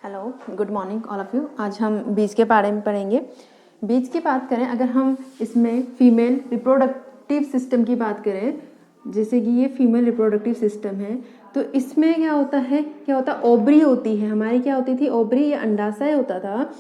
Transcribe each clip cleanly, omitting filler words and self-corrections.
Hello, good morning all of you. आज हम बीज के बारे में पढ़ेंगे। बीज की बात करें, अगर हम इसमें फीमेल रिप्रोडक्टिव सिस्टम की बात करें, जैसे कि ये फीमेल रिप्रोडक्टिव सिस्टम है, तो इसमें क्या होता है ओवरी होती है हमारी। क्या होती थी? ओवरी या अंडाशय होता था,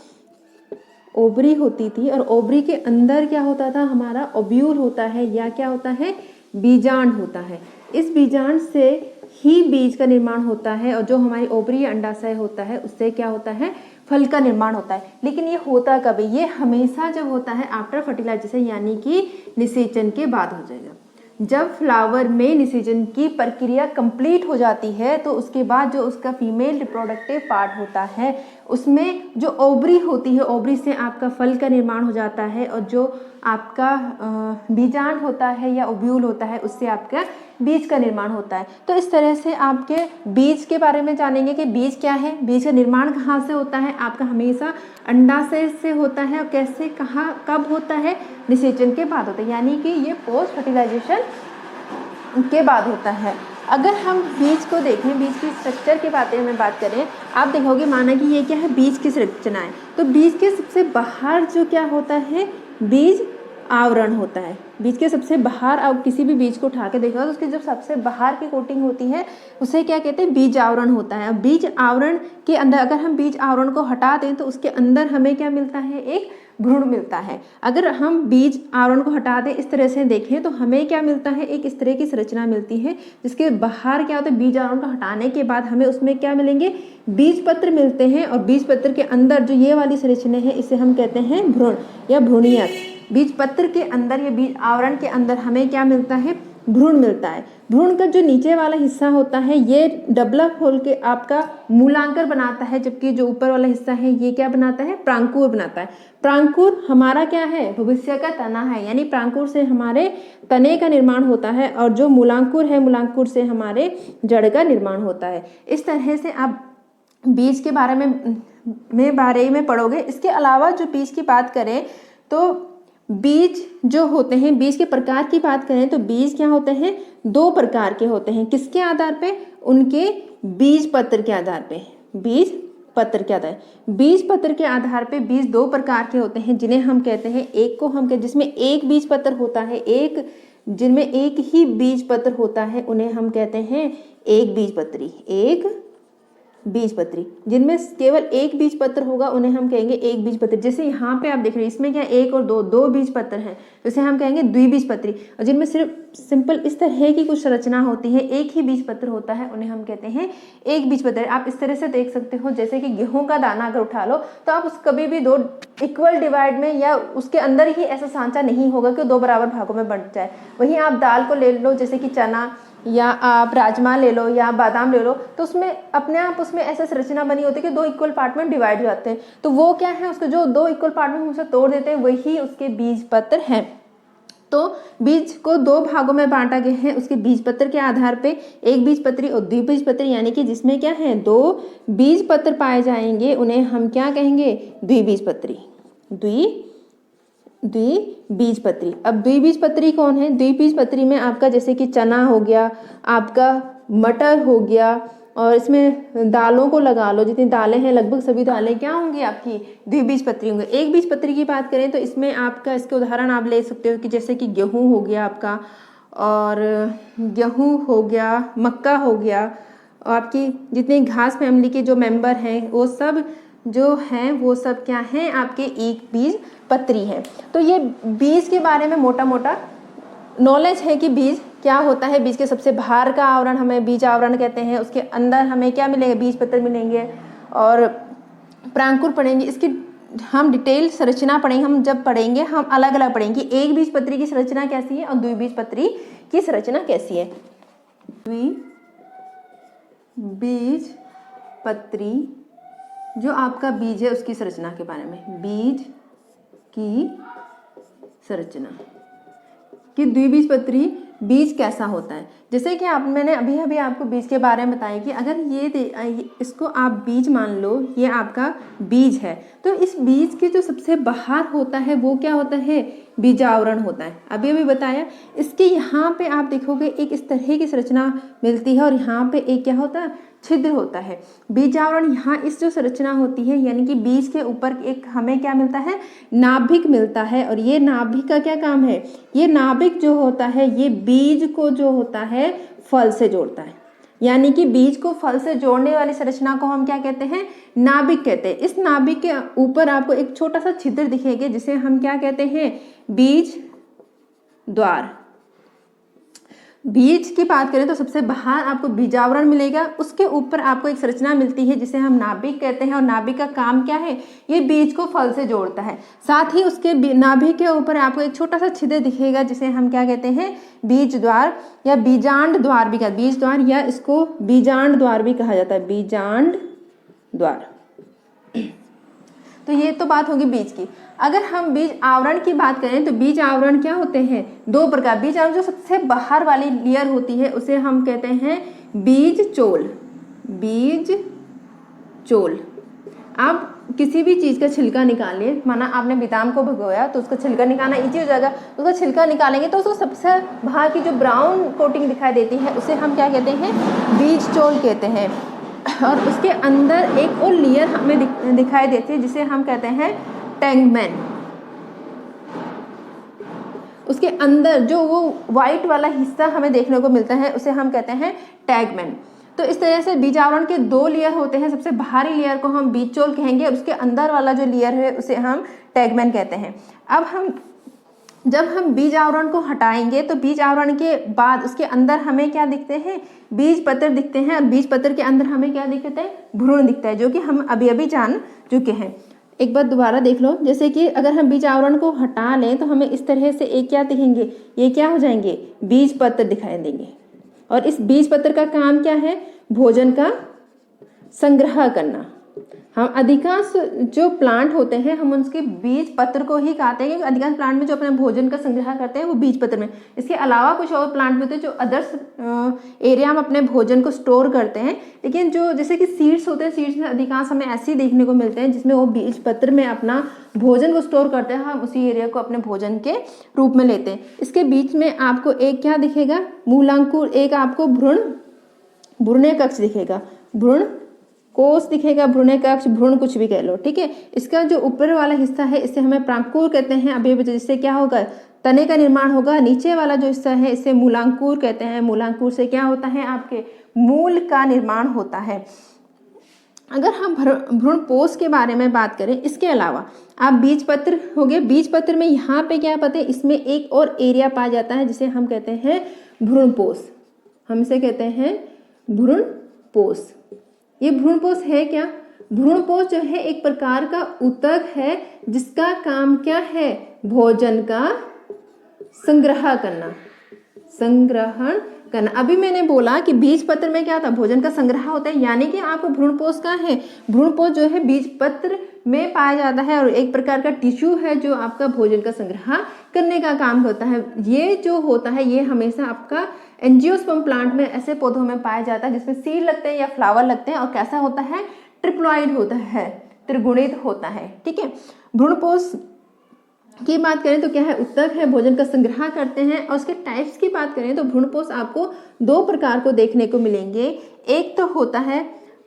ओवरी होती थी। और ओवरी के अंदर क्या होता था? हमारा ओव्यूल होता है या क्या होता है? बीजांड होता है। इस बीजांड से ही बीज का निर्माण होता है और जो हमारी ओवरी या अंडाशय होता है उससे क्या होता है? फल का निर्माण होता है। लेकिन ये होता कब है? ये हमेशा जब होता है आफ्टर फर्टिलाइजेशन, यानी कि निषेचन के बाद हो जाएगा। जब फ्लावर में निषेचन की प्रक्रिया कंप्लीट हो जाती है तो उसके बाद जो उसका फीमेल रिप्रोडक्टिव पार्ट होता है उसमें जो ओवरी होती है, ओवरी से आपका फल का निर्माण हो जाता है और जो आपका बीजांड होता है या ओव्यूल होता है उससे आपका बीज का निर्माण होता है। तो इस तरह से आपके बीज के बारे में जानेंगे कि बीज क्या है, बीज का निर्माण कहाँ से होता है। आपका हमेशा अंडाशय से होता है और कैसे, कहाँ, कब होता है? निषेचन के बाद होता है, यानी कि ये पोस्ट फर्टिलाइजेशन के बाद होता है। अगर हम बीज को देखें, बीज की स्ट्रक्चर के बारे में बात करें, आप देखोगे माना कि ये क्या है? बीज की संरचना है। तो बीज के सबसे बाहर जो क्या होता है? बीज आवरण होता है। बीज के सबसे बाहर, आप किसी भी बीज को उठा के देखो तो उसकी जो सबसे बाहर की कोटिंग होती है उसे क्या कहते हैं? बीज आवरण होता है। बीज आवरण के अंदर अगर हम बीज आवरण को हटा दें तो उसके अंदर हमें क्या मिलता है? एक भ्रूण मिलता है। अगर हम बीज आवरण को हटा दें, इस तरह से देखें तो हमें क्या मिलता है? एक इस तरह की संरचना मिलती है जिसके बाहर क्या होता है? बीज आवरण को हटाने के बाद हमें उसमें क्या मिलेंगे? बीज पत्र मिलते हैं। और बीज पत्र के अंदर जो ये वाली संरचना है इसे हम कहते हैं भ्रूण या भ्रूणियक। बीज पत्र के अंदर या बीज आवरण के अंदर हमें क्या मिलता है? भ्रूण मिलता है। भ्रूण का जो नीचे वाला हिस्सा होता है ये डेवलप होकर के आपका मूलांकर बनाता है, जबकि जो ऊपर वाला हिस्सा है ये क्या बनाता है? प्रांकुर बनाता है। प्रांकुर हमारा क्या है? भविष्य का तना है, यानी प्रांकुर से हमारे तने का निर्माण होता है और जो मूलांकुर है, मूलांकुर से हमारे जड़ का निर्माण होता है। इस तरह से आप बीज के बारे में पढ़ोगे। इसके अलावा जो बीज की बात करें तो बीज जो होते हैं, बीज के प्रकार की बात करें तो बीज क्या होते हैं? दो प्रकार के होते हैं। किसके आधार पे? उनके बीज पत्र के आधार पे। बीज पत्र के आधार, बीज पत्र के आधार पे बीज दो प्रकार के होते हैं जिन्हें हम कहते हैं, एक को हम जिसमें एक बीज पत्र होता है, एक जिनमें एक ही बीज पत्र होता है उन्हें हम कहते हैं एक बीजपत्री। एक बीजपत्री, जिनमें केवल एक बीज पत्र होगा उन्हें हम कहेंगे एक बीजपत्री। जैसे यहाँ पे आप देख रहे हैं इसमें क्या एक और दो बीज पत्र हैं, जैसे हम कहेंगे द्विबीजपत्री। और जिनमें सिर्फ सिंपल इस तरह की कुछ रचना होती है, एक ही बीज पत्र होता है, उन्हें हम कहते हैं एक बीजपत्री। आप इस तरह से देख सकते हो, जैसे कि गेहूं का दाना अगर उठा लो तो आप उस कभी भी दो इक्वल डिवाइड में या उसके अंदर ही ऐसा सांचा नहीं होगा कि दो बराबर भागों में बंट जाए। वहीं आप दाल को ले लो, जैसे कि चना या आप राजमा ले लो या बादाम ले लो, तो उसमें अपने आप उसमें ऐसा संरचना बनी होती है कि दो इक्वल पार्ट में डिवाइड हो जाते हैं। तो वो क्या है? उसके जो दो इक्वल पार्ट में हम उसे तोड़ देते हैं वही उसके बीज पत्र हैं। तो बीज को दो भागों में बांटा गया है उसके बीज पत्र के आधार पे, एक बीजपत्री और द्विबीजपत्री, यानी कि जिसमें क्या है? दो बीज पत्र पाए जाएंगे उन्हें हम क्या कहेंगे? द्विबीजपत्री। द्विबीजपत्री। अब द्विबीजपत्री कौन है? द्विबीजपत्री में आपका जैसे कि चना हो गया, आपका मटर हो गया, और इसमें दालों को लगा लो, जितनी दालें हैं लगभग सभी दालें क्या होंगी? आपकी द्विबीजपत्री होंगे। एक बीजपत्री की बात करें तो इसमें आपका, इसके उदाहरण आप ले सकते हो कि जैसे कि गेहूं हो गया आपका, और गेहूं हो गया, मक्का हो गया, और आपकी जितने घास फैमिली के जो मेंबर हैं वो सब जो हैं वो सब क्या हैं? आपके एक बीज पत्री है। तो ये बीज के बारे में मोटा मोटा नॉलेज है कि बीज क्या होता है। बीज के सबसे बाहर का आवरण हमें बीज आवरण कहते हैं, उसके अंदर हमें क्या मिलेंगे? बीज पत्र मिलेंगे और प्रांकुर पढ़ेंगे। इसकी हम डिटेल संरचना पढ़ेंगे, हम जब पढ़ेंगे हम अलग अलग पढ़ेंगे एक बीज पत्री की संरचना कैसी है और द्विबीजपत्री की संरचना कैसी है। द्विबीजपत्री जो आपका बीज है उसकी संरचना के बारे में, बीज की संरचना कि द्विबीजपत्री बीज कैसा होता है। जैसे कि मैंने अभी आपको बीज के बारे में बताया कि अगर इसको आप बीज मान लो, ये आपका बीज है, तो इस बीज के जो सबसे बाहर होता है वो क्या होता है? बीजावरण होता है। अभी बताया। इसके यहाँ पे आप देखोगे एक इस तरह की संरचना मिलती है और यहाँ पे एक क्या होता है? छिद्र होता है। बीज आवरण यहाँ इस जो संरचना होती है, यानी कि बीज के ऊपर एक हमें क्या मिलता है, नाभिक मिलता है। और ये नाभिक का क्या काम है, ये नाभिक जो होता है ये बीज को जो होता है फल से जोड़ता है, यानी कि बीज को फल से जोड़ने वाली संरचना को हम क्या कहते हैं, नाभिक कहते हैं। इस नाभिक के ऊपर आपको एक छोटा सा छिद्र दिखेगा जिसे हम क्या कहते हैं, बीज द्वार। बीज की बात करें तो सबसे बाहर आपको बीजावरण मिलेगा, उसके ऊपर आपको एक संरचना मिलती है जिसे हम नाभिक कहते हैं। और नाभिक का काम क्या है, ये बीज को फल से जोड़ता है। साथ ही उसके नाभिक के ऊपर आपको एक छोटा सा छिद्र दिखेगा जिसे हम क्या कहते हैं, बीज द्वार या बीजांड द्वार भी कहते हैं। बीज द्वार या इसको बीजांड द्वार भी कहा जाता है, बीजांड द्वार। तो ये तो बात होगी बीज की। अगर हम बीज आवरण की बात करें तो बीज आवरण क्या होते हैं, दो प्रकार। बीज आवरण जो सबसे बाहर वाली लेयर होती है उसे हम कहते हैं बीज चोल। बीज चोल। आप किसी भी चीज़ का छिलका निकालिए, माना आपने बादाम को भिगोया तो उसका छिलका निकालना इजी हो जाएगा। उसका छिलका निकालेंगे तो उसको सबसे बाहर की जो ब्राउन कोटिंग दिखाई देती है उसे हम क्या कहते हैं, बीज चोल कहते हैं। और उसके अंदर एक और लेयर हमें दिखाई देती है जिसे हम कहते हैं टैगमेन। उसके अंदर जो वो वाइट वाला हिस्सा हमें देखने को मिलता है उसे हम कहते हैं टैगमेन। तो इस तरह से बीज आवरण के दो लेयर होते हैं। सबसे बाहरी लेयर को हम बीज चोल कहेंगे और उसके अंदर वाला जो लेयर है उसे हम टैगमेन कहते हैं। अब जब हम बीज आवरण को हटाएंगे तो बीज आवरण के बाद उसके अंदर हमें क्या दिखते हैं, बीज पत्र दिखते हैं। और बीज पत्र के अंदर हमें क्या दिखता है, भ्रूण दिखता है, जो कि हम अभी अभी जान चुके हैं। एक बार दोबारा देख लो, जैसे कि अगर हम बीज आवरण को हटा लें तो हमें इस तरह से एक क्या दिखेंगे, ये क्या हो जाएंगे, बीज पत्र दिखाई देंगे। और इस बीज पत्र का काम क्या है, भोजन का संग्रह करना। हम अधिकांश जो प्लांट होते हैं हम उनके बीज पत्र को ही खाते हैं, क्योंकि अधिकांश प्लांट में जो अपने भोजन का संग्रह करते हैं वो बीज पत्र में। इसके अलावा कुछ और प्लांट होते हैं जो अदर्स एरिया में अपने भोजन को स्टोर करते हैं, लेकिन जो जैसे कि सीड्स होते हैं, सीड्स में अधिकांश हमें ऐसे ही देखने को मिलते हैं जिसमें वो बीज पत्र में अपना भोजन को स्टोर करते हैं। हम उसी एरिया को अपने भोजन के रूप में लेते हैं। इसके बीच में आपको एक क्या दिखेगा, मूलांकुर, एक आपको भ्रूण कक्ष दिखेगा, भ्रूण कोष दिखेगा, भ्रूण कक्ष, भ्रूण कुछ भी कह लो, ठीक है। इसका जो ऊपर वाला हिस्सा है इसे हमें प्रांकुर कहते हैं। अभी जिससे क्या होगा, तने का निर्माण होगा। नीचे वाला जो हिस्सा है इसे मूलांकुर कहते हैं। मूलांकुर से क्या होता है, आपके मूल का निर्माण होता है। अगर हम भ्रूण पोष के बारे में बात करें, इसके अलावा आप बीज पत्र हो गए। बीज पत्र में यहाँ पे क्या पता है, इसमें एक और एरिया पाया जाता है जिसे हम कहते हैं भ्रूण पोष। हम इसे कहते हैं भ्रूण पोष। ये भ्रूण पोष है क्या, भ्रूण पोष जो है एक प्रकार का ऊतक है जिसका काम क्या है, भोजन का संग्रह करना, संग्रहण करना। अभी मैंने बोला कि बीज पत्र में क्या था, भोजन का संग्रह होता है, यानी कि आपको भ्रूण पोष का है। भ्रूण पोष जो है बीज पत्र में पाया जाता है और एक प्रकार का टिश्यू है जो आपका भोजन का संग्रह करने का काम होता है। ये जो होता है ये हमेशा आपका एंजियोस्पर्म प्लांट में, ऐसे पौधों में पाया जाता है जिसमें सीड लगते हैं या फ्लावर लगते हैं। और कैसा होता है, ट्रिप्लॉइड होता है, त्रिगुणित होता है, ठीक है। भ्रूण पोष की बात करें तो क्या है, ऊतक है, भोजन का संग्रह करते हैं। और उसके टाइप्स की बात करें तो भ्रूण पोष आपको दो प्रकार को देखने को मिलेंगे। एक तो होता है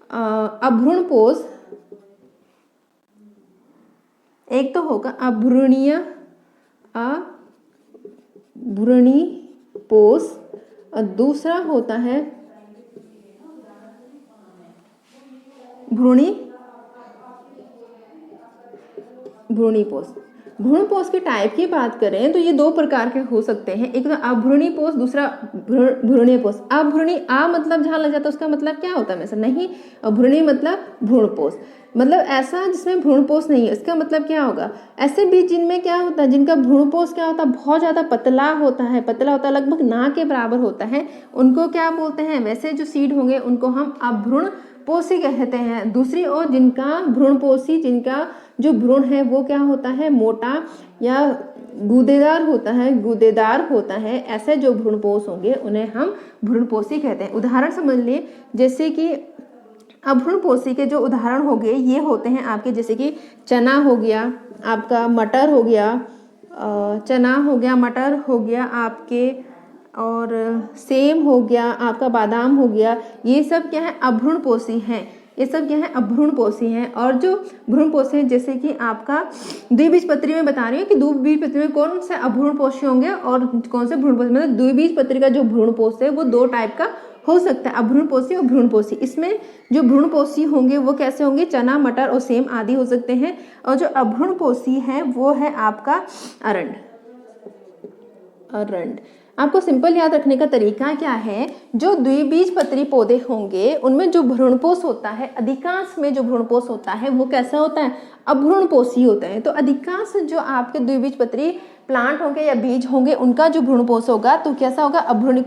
अभ्रूण पोष, एक तो होगा अभ्रूणीय पोष, और दूसरा होता है भ्रूणी पोष। भ्रूण पोष के टाइप की बात करें तो ये दो प्रकार के हो सकते हैं, एक तो अभ्रूणी पोष, दूसरा भ्रूणीय पोष। अभ्रूणी आ मतलब जहाँ लग जाता है उसका मतलब क्या होता है, वैसे नहीं। अभ्रूणी मतलब भ्रूण पोष, मतलब ऐसा जिसमें भ्रूण पोष नहीं है। इसका मतलब क्या होगा, ऐसे बीज जिनमें क्या होता है, जिनका भ्रूण पोष क्या होता है, बहुत ज़्यादा पतला होता है, लगभग ना के बराबर होता है, उनको क्या बोलते हैं, वैसे जो सीड होंगे उनको हम अभ्रूण पोषी कहते हैं। दूसरी ओर जिनका भ्रूण पोषी, जिनका जो भ्रूण है वो क्या होता है, मोटा या गूदेदार होता है, ऐसे जो भ्रूण पोष होंगे उन्हें हम भ्रूण पोषी कहते हैं। उदाहरण समझ लिए, जैसे कि अभ्रूण पोषी के जो उदाहरण हो गए ये होते हैं आपके, जैसे कि चना हो गया, आपका मटर हो गया, चना हो गया, मटर हो गया, आपके और सेम हो गया, आपका बादाम हो गया, ये सब क्या है, अभ्रूणपोषी हैं। ये सब क्या है, अभ्रूणपोषी हैं। और जो भ्रूणपोषी हैं, जैसे कि आपका द्विबीजपत्री में बता रही हूँ कि द्विबीजपत्री में कौन से अभ्रूणपोषी होंगे और कौन से भ्रूणपोषी, मतलब द्विबीजपत्री का जो भ्रूणपोष है वो दो टाइप का हो सकता है, अभ्रूणपोषी और भ्रूणपोषी। इसमें जो भ्रूणपोषी होंगे वो कैसे होंगे, चना, मटर और सेम आदि हो सकते हैं। और जो अभ्रूणपोषी है वो है आपका अरंड। अरंड आपको सिंपल याद रखने का तरीका क्या है, जो द्विबीजपत्री पौधे होंगे उनमें जो भ्रूणपोष होता है, अधिकांश में जो भ्रूणपोष होता है वो कैसा होता है, अभ्रूणपोषी होता है। तो अधिकांश जो आपके द्विबीजपत्री प्लांट होंगे या बीज होंगे उनका जो भ्रूणपोष होगा तो कैसा होगा, अभ्रूणी।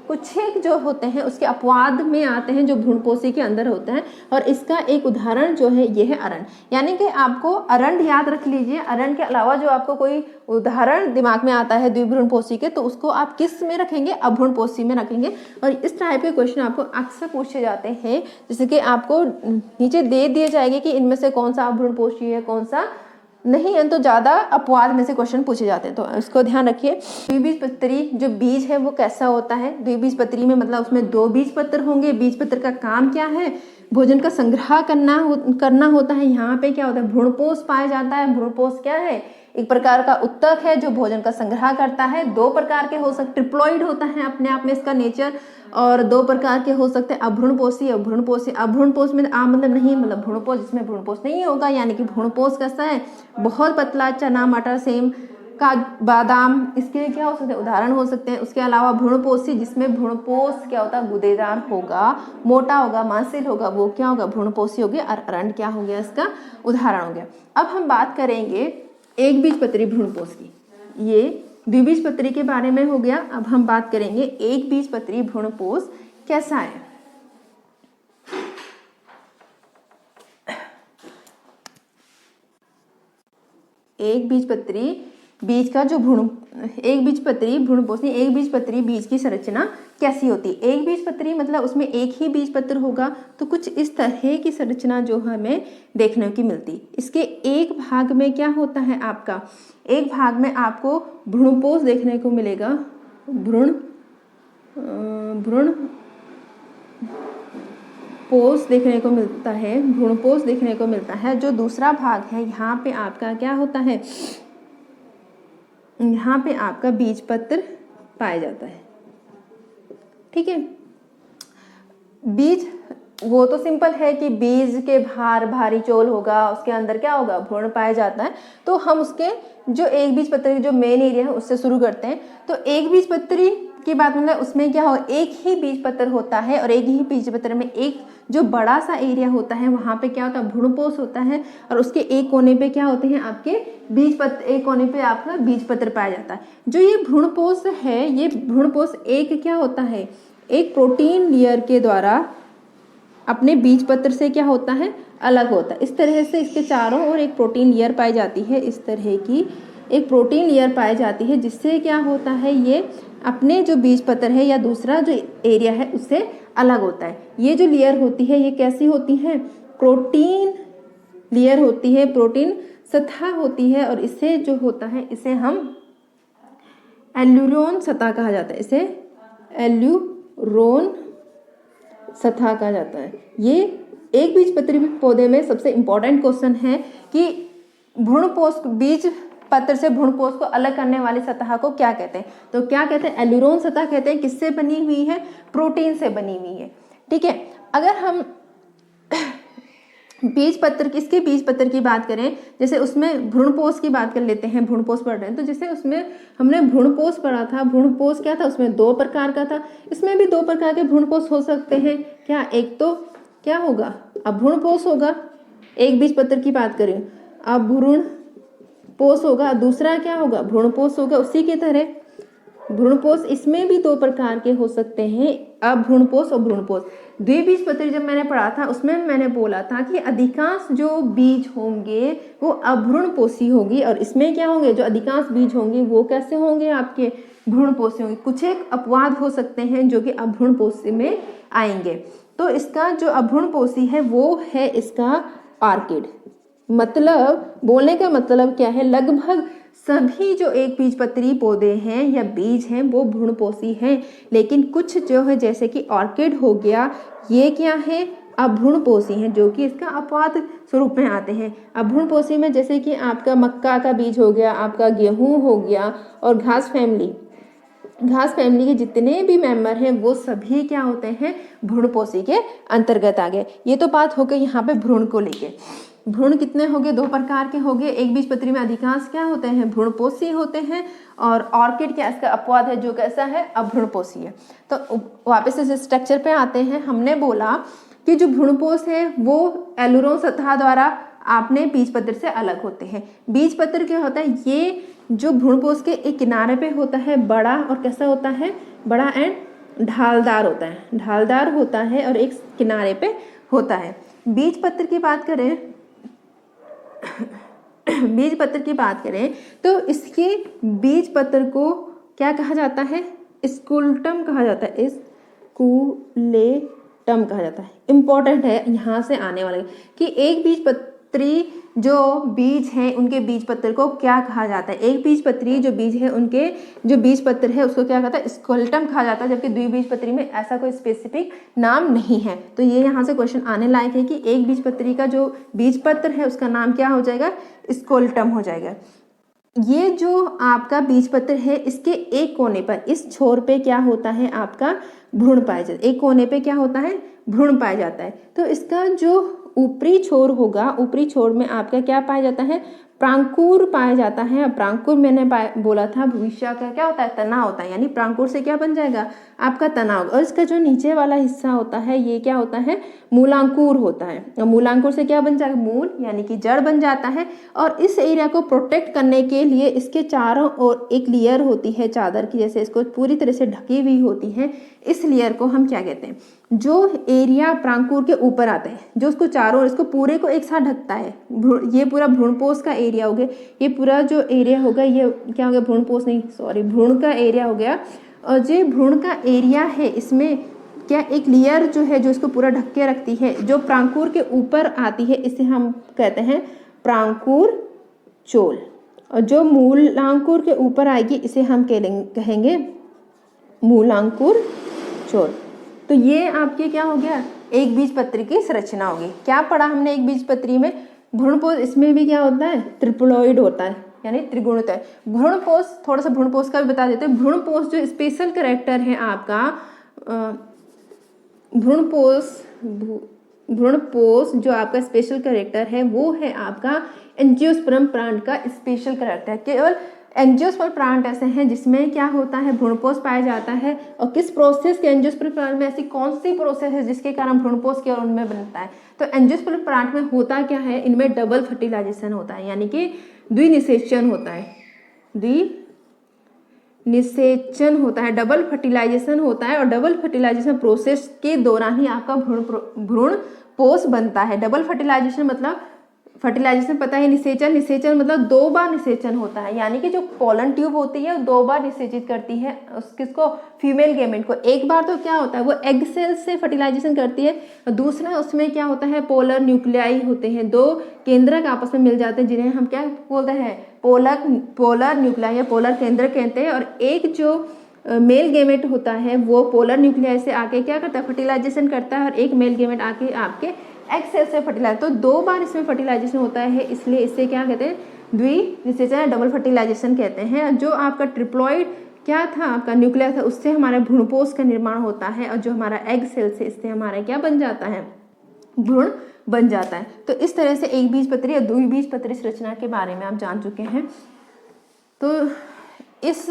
कुछ एक जो होते हैं उसके अपवाद में आते हैं जो भ्रूणपोषी के अंदर होते हैं। और इसका एक उदाहरण जो है ये है अरंड। यानी कि आपको अरंड याद रख लीजिए। अरंड के अलावा जो आपको कोई उदाहरण दिमाग में आता है द्विभ्रूणपोषी के, तो उसको आप किस में रखेंगे, अभ्रूणपोषी में रखेंगे। और इस टाइप के क्वेश्चन आपको अक्सर पूछे जाते हैं, जैसे कि आपको नीचे दे दिए जाएंगे कि इनमें से कौन सा अभ्रूणपोषी है कौन सा नहीं है, तो ज़्यादा अपवाद में से क्वेश्चन पूछे जाते हैं, तो इसको ध्यान रखिए। द्विबीजपत्री जो बीज है वो कैसा होता है, द्विबीजपत्री में मतलब उसमें दो बीजपत्र होंगे। बीजपत्र का काम क्या है, भोजन का संग्रह करना होता है। यहाँ पे क्या होता है, भ्रूणपोष पाया जाता है। भ्रूणपोष क्या है, एक प्रकार का उत्तक है जो भोजन का संग्रह करता है। दो प्रकार के हो सकते, ट्रिप्लॉइड होता है अपने आप में इसका नेचर, और दो प्रकार के हो सकते हैं, अभ्रूणपोषी और भ्रूणपोषी। अभ्रूणपोष में आ मतलब नहीं, मतलब भ्रूणपोष जिसमें भ्रूणपोष नहीं होगा, यानी कि भ्रूणपोष कैसा है, बहुत पतला, चना, मटर, सेम का बादाम, इसके क्या हो सकते हैं, उदाहरण हो सकते हैं। उसके अलावा भ्रूणपोषी जिसमें भ्रूणपोष क्या होता है, गुदेदार होगा, मोटा होगा, मांसल होगा, वो क्या होगा, भ्रूणपोषी हो गया। और अरंड क्या हो गया, इसका उदाहरण हो गया। अब हम बात करेंगे एक बीजपत्री भ्रूणपोष की। ये द्विबीजपत्री के बारे में हो गया। अब हम बात करेंगे एक बीजपत्री भ्रूणपोष कैसा है। एक बीजपत्री बीज का जो एक बीजपत्री भ्रूणपोष, एक बीजपत्री बीज की संरचना कैसी होती है। एक बीजपत्री मतलब उसमें एक ही बीजपत्र होगा, तो कुछ इस तरह की संरचना जो हमें देखने की मिलती। इसके एक भाग में क्या होता है, आपका एक भाग में आपको भ्रूणपोष देखने को मिलेगा, भ्रूणपोष देखने को मिलता है, भ्रूणपोष देखने को मिलता है। जो दूसरा भाग है यहाँ पे आपका क्या होता है, यहाँ पे आपका बीजपत्र पाया जाता है। ठीक है, बीज वो तो सिंपल है कि बीज के बाहर भारी चोल होगा, उसके अंदर क्या होगा, भ्रूण पाया जाता है। तो हम उसके जो एक बीजपत्री जो मेन एरिया है उससे शुरू करते हैं। तो एक बीजपत्री की बात मतलब उसमें क्या हो, एक ही बीजपत्र होता है और एक ही बीजपत्र में एक जो बड़ा सा एरिया होता है वहाँ पे क्या होता है, भ्रूणपोष होता है। और उसके एक कोने पे क्या होते हैं आपके बीजपत्र, एक कोने पे आपका बीजपत्र पाया जाता है। जो ये भ्रूणपोष है, ये भ्रूणपोष एक क्या होता है, एक प्रोटीन लेयर के द्वारा अपने बीजपत्र से क्या होता है, अलग होता है। इस तरह से इसके चारों ओर एक प्रोटीन लेयर पाई जाती है, इस तरह की एक प्रोटीन लेयर पाई जाती है, जिससे क्या होता है, ये अपने जो बीजपत्र है या दूसरा जो एरिया है उससे अलग होता है। ये जो लेयर होती है ये कैसी होती है, प्रोटीन लेयर होती है, प्रोटीन सतह होती है। और इससे जो होता है इसे हम एल्यूरोन सतह कहा जाता है, इसे एल्यूरोन सतह कहा जाता है। ये एक बीजपत्री पौधे में सबसे इम्पोर्टेंट क्वेश्चन है कि भ्रूणपोष, बीज पत्र से भ्रूणपोष को अलग करने वाली सतह को क्या कहते हैं, तो क्या कहते हैं, एल्यूरोन सतह कहते हैं। किससे बनी हुई है, प्रोटीन से बनी हुई है। ठीक है, अगर हम बीजपत्र, किसके बीजपत्र की बात करें, जैसे उसमें भ्रूणपोष की बात कर लेते हैं, भ्रूणपोष पढ़ रहे हैं तो जैसे उसमें हमने भ्रूणपोष पढ़ा था। भ्रूणपोष क्या था, उसमें दो प्रकार का था। इसमें भी दो प्रकार के भ्रूणपोष हो सकते हैं। क्या, एक तो क्या होगा, अभ्रूणपोष होगा, एक बीजपत्र की बात करें अभ्रूणपोष होगा, दूसरा क्या होगा, भ्रूणपोष होगा। उसी की तरह भ्रूणपोष इसमें भी दो प्रकार के हो सकते हैं, अभ्रूणपोष और भ्रूणपोष। द्विबीजपत्री जब मैंने पढ़ा था उसमें मैंने बोला था कि अधिकांश जो बीज होंगे वो अभ्रूणपोषी होगी, और इसमें क्या होंगे, जो अधिकांश बीज होंगे वो कैसे होंगे, आपके भ्रूणपोषी होंगे। कुछ एक अपवाद हो सकते हैं जो कि अभ्रूणपोषी में आएंगे। तो इसका जो अभ्रूणपोषी है वो है इसका ऑर्किड। मतलब बोलने का मतलब क्या है, लगभग सभी जो एक बीजपत्री पौधे हैं या बीज हैं वो भ्रूणपोषी हैं, लेकिन कुछ जो है जैसे कि ऑर्किड हो गया, ये क्या है, अभ्रूणपोषी हैं, जो कि इसका अपवाद स्वरूप में आते हैं। अभ्रूणपोषी में जैसे कि आपका मक्का का बीज हो गया, आपका गेहूं हो गया, और घास फैमिली के जितने भी मेंबर हैं वो सभी क्या होते हैं, भ्रूणपोषी के अंतर्गत आ गए। ये तो बात हो गई यहाँ पे भ्रूण को लेके। भ्रूण कितने हो गए, 2 प्रकार के हो गए। एक बीजपत्री में अधिकांश क्या होते हैं, भ्रूणपोषी होते हैं, और ऑर्किड क्या इसका अपवाद है, जो कैसा है, अभ्रूणपोषी है। तो वापस इस स्ट्रक्चर पे आते हैं। हमने बोला कि जो भ्रूणपोष है वो एलुरोन सतह द्वारा आपने बीजपत्र से अलग होते हैं। बीजपत्र क्या होता है, ये जो भ्रूणपोष के एक किनारे पे होता है बड़ा, और कैसा होता है, बड़ा एंड ढालदार होता है, ढालदार होता है, और एक किनारे पे होता है। बीजपत्र की बात करें बीजपत्र की बात करें तो इसके बीजपत्र को क्या कहा जाता है, स्कूलेटम कहा जाता है, स्कूलेटम कहा जाता है। इम्पोर्टेंट है यहाँ से आने वाले कि एक बीजपत्री जो बीज हैं उनके बीजपत्र को क्या कहा जाता है। एक बीजपत्री जो बीज है उनके जो बीजपत्र है उसको क्या कहता है, स्कूलेटम कहा जाता है, जबकि द्विबीजपत्री में ऐसा कोई स्पेसिफिक नाम नहीं है। तो ये यहाँ से क्वेश्चन आने लायक है कि एक बीजपत्री का जो बीजपत्र है उसका नाम क्या हो जाएगा, स्कूलेटम हो जाएगा। ये जो आपका बीजपत्र है इसके एक कोने पर, इस छोर पे क्या होता है, आपका भ्रूण पाया जाता है। एक कोने पे क्या होता है, भ्रूण पाया जाता है। तो इसका जो ऊपरी छोर होगा, ऊपरी छोर में आपका क्या पाया जाता है, प्रांकुर पाया जाता है। प्रांकुर मैंने बोला था भविष्य का क्या होता है, तना होता है, यानी प्रांकुर से क्या बन जाएगा, आपका तना होगा। और इसका जो नीचे वाला हिस्सा होता है ये क्या होता है, मूलांकुर होता है। और मूलांकुर से क्या बन जाएगा, मूल यानी कि जड़ बन जाता है। और इस एरिया को प्रोटेक्ट करने के लिए इसके चारों ओर एक लेयर होती है चादर की, जैसे इसको पूरी तरह से ढकी हुई होती है। इस लेयर को हम क्या कहते हैं, जो एरिया प्रांकुर के ऊपर आता है, जो उसको चारों ओर, इसको पूरे को एक साथ ढकता है। ये पूरा भ्रूणपोष का एरिया हो गया, ये पूरा जो एरिया होगा ये क्या हो गया, भ्रूणपोष नहीं सॉरी भ्रूण का एरिया हो गया। और जो भ्रूण का एरिया है इसमें क्या एक लेयर जो है जो इसको पूरा ढक के रखती है, जो प्रांकुर के ऊपर आती है, इसे हम कहते हैं प्रांकुर चोल। और जो मूलांकुर के ऊपर आएगी इसे हम कहेंगे मूलांकुर चोल। तो ये आपके क्या हो गया, एक बीजपत्री की संरचना होगी। क्या पढ़ा हमने एक बीजपत्री में, भ्रूणपोष, इसमें भी क्या होता है, ट्रिप्लॉइड होता है, यानी त्रिगुणित है। भ्रूणपोष, थोड़ा सा भ्रूणपोष का भी बता देते हैं। भ्रूणपोष जो स्पेशल कैरेक्टर है आपका, भ्रूणपोष जो आपका स्पेशल कैरेक्टर है वो है आपका एंजियोस्पर्म प्लांट का स्पेशल कैरेक्टर। केवल एंजियोस्पर्म प्लांट ऐसे हैं जिसमें क्या होता है, भ्रूणपोष पाया जाता है। और किस प्रोसेस के एंजियोस्पर्म प्लांट में, ऐसी कौन सी प्रोसेस है जिसके कारण भ्रूणपोष केवल उनमें बनता है। तो एंजियोस्पर्म प्लांट में होता क्या है, इनमें डबल फर्टिलाइजेशन होता है, यानी कि द्विनिषेचन होता है, द्विनिषेचन होता है, डबल फर्टिलाइजेशन होता है। और डबल फर्टिलाइजेशन प्रोसेस के दौरान ही आपका भ्रूणपोष बनता है। डबल फर्टिलाइजेशन मतलब, फर्टिलाइजेशन पता है, निषेचन, निषेचन मतलब 2 बार निषेचन होता है, यानी कि जो पोलन ट्यूब होती है 2 बार निषेचित करती है किसको, फीमेल गेमेट को। एक बार तो क्या होता है वो एग सेल से फर्टिलाइजेशन करती है, और दूसरा उसमें क्या होता है, पोलर न्यूक्लियाई होते हैं, 2 केंद्रक आपस में मिल जाते हैं जिन्हें हम क्या बोलते हैं, पोलर न्यूक्लियाई या पोलर केंद्रक कहते हैं। और एक जो मेल गेमेट होता है वो पोलर न्यूक्लियाई से आके क्या करता है, फर्टिलाइजेशन करता है, और एक मेल गेमेट आके आपके एग सेल से फर्टिलाइज। तो 2 बार इसमें फर्टिलाइजेशन होता है, इसलिए इसे क्या कहते हैं, द्विनिषेचन या डबल फर्टिलाइजेशन कहते हैं। जो आपका ट्रिप्लॉइड क्या था, आपका न्यूक्लियस था, उससे हमारे भ्रूणपोष का निर्माण होता है। और जो हमारा एग सेल से, इससे हमारा क्या बन जाता है, भ्रूण बन जाता है। तो इस तरह से एक बीजपत्री या द्विबीजपत्री संरचना के बारे में आप जान चुके हैं। तो इस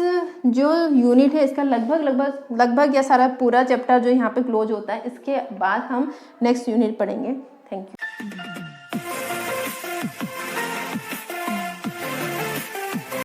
जो यूनिट है इसका लगभग या सारा पूरा चैप्टर जो यहाँ पे क्लोज होता है। इसके बाद हम नेक्स्ट यूनिट पढ़ेंगे। Thank you.